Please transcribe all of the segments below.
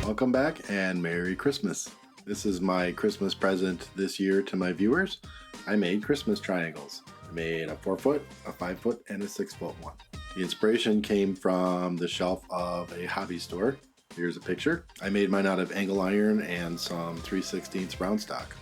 Welcome back and Merry Christmas. This is my Christmas present this year to my viewers. I made Christmas triangles. I made a 4-foot, a 5-foot, and a 6-foot one. The inspiration came from the shelf of a hobby store. Here's a picture. I made mine out of angle iron and some 3/16 round stock.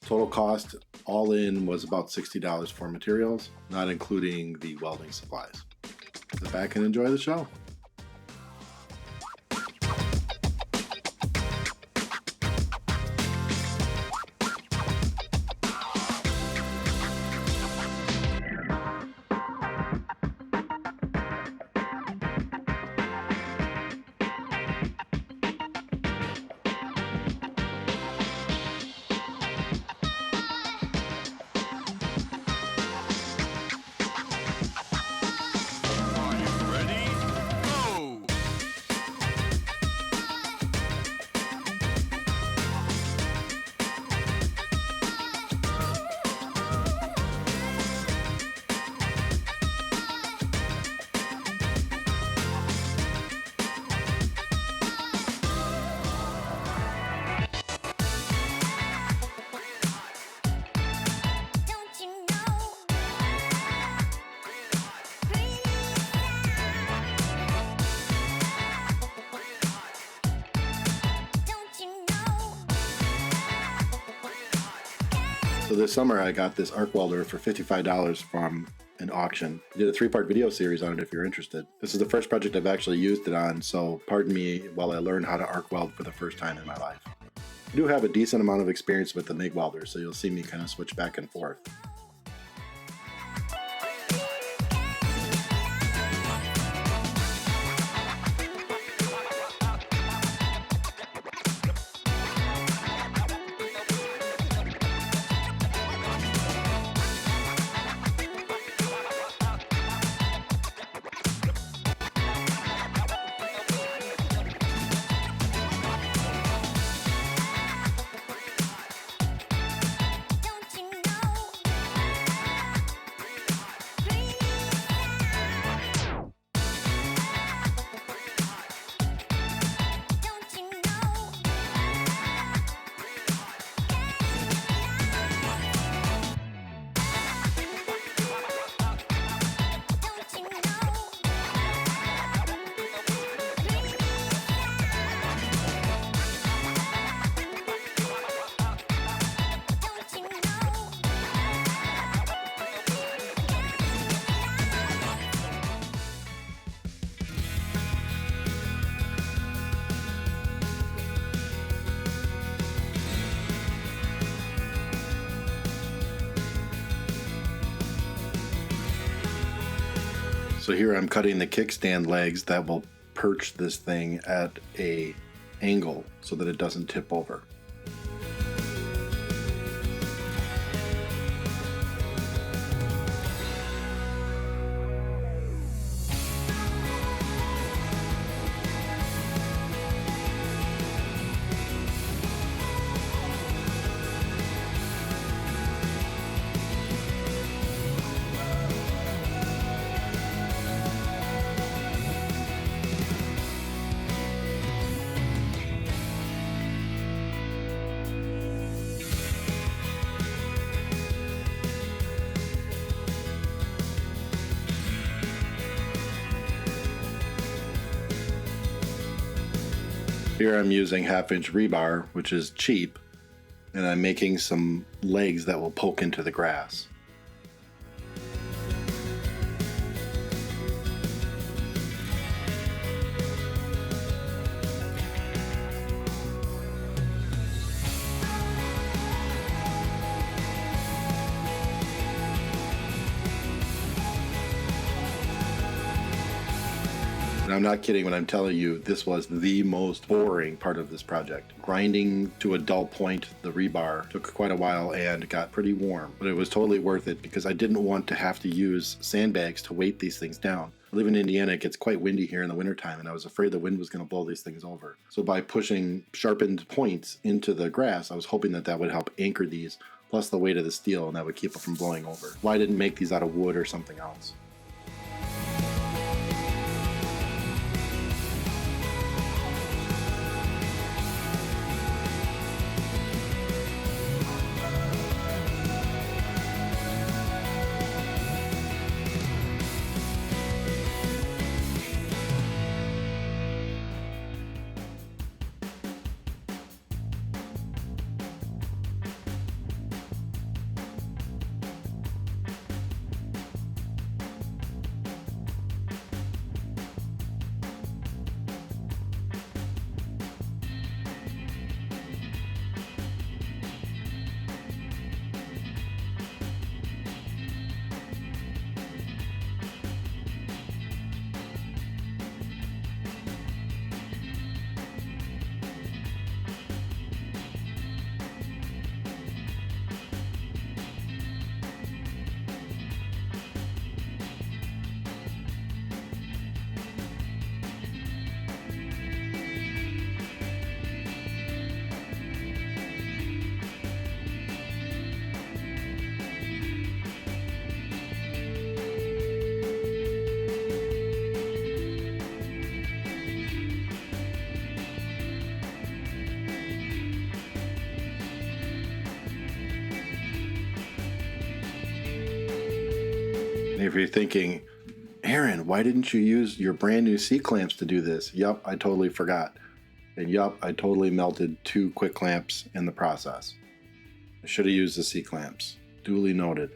Total cost all in was about $60 for materials, not including the welding supplies. Sit back and enjoy the show. So this summer I got this arc welder for $55 from an auction. I did a 3-part video series on it if you're interested. This is the first project I've actually used it on, so pardon me while I learn how to arc weld for the first time in my life. I do have a decent amount of experience with the MIG welder, so you'll see me kind of switch back and forth. So here I'm cutting the kickstand legs that will perch this thing at an angle so that it doesn't tip over. Here I'm using 1/2-inch rebar, which is cheap, and I'm making some legs that will poke into the grass. And I'm not kidding when I'm telling you this was the most boring part of this project. Grinding to a dull point the rebar took quite a while and got pretty warm, but it was totally worth it because I didn't want to have to use sandbags to weight these things down. I live in Indiana, it gets quite windy here in the wintertime, and I was afraid the wind was going to blow these things over. So by pushing sharpened points into the grass, I was hoping that that would help anchor these, plus the weight of the steel, and that would keep it from blowing over. Why I didn't make these out of wood or something else? If you're thinking, Aaron, why didn't you use your brand new C-clamps to do this? Yup, I totally forgot. And yup, I totally melted 2 quick clamps in the process. I should have used the C-clamps. Duly noted.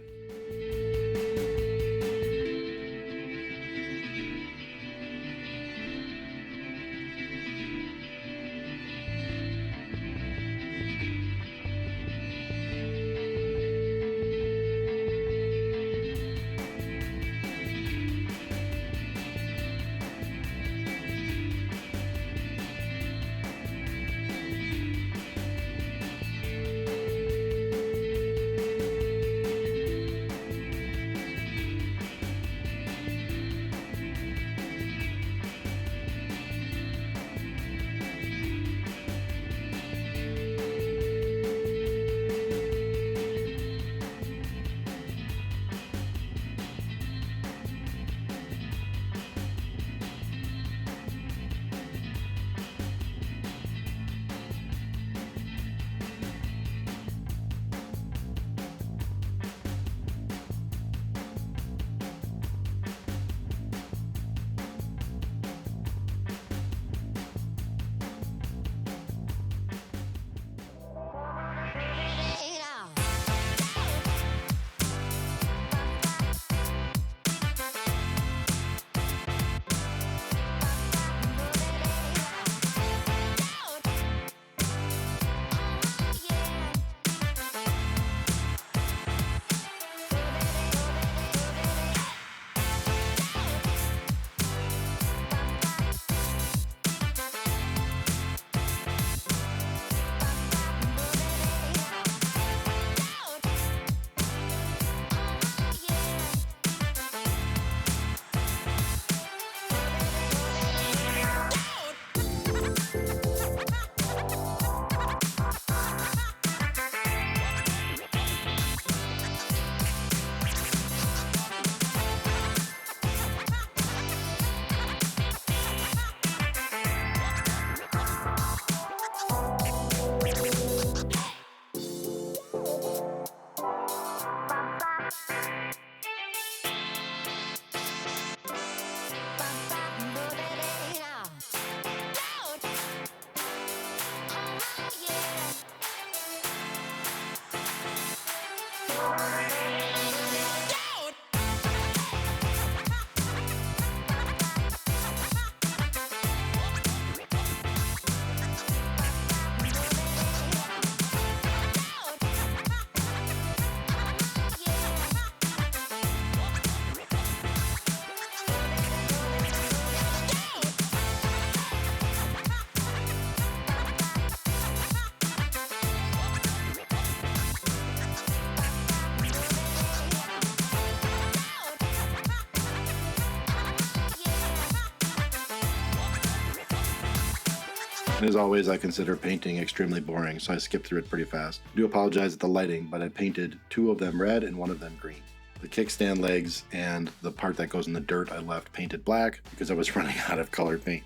And as always, I consider painting extremely boring, so I skipped through it pretty fast. I do apologize at the lighting, but I painted 2 of them red and 1 of them green. The kickstand legs and the part that goes in the dirt I left painted black because I was running out of colored paint.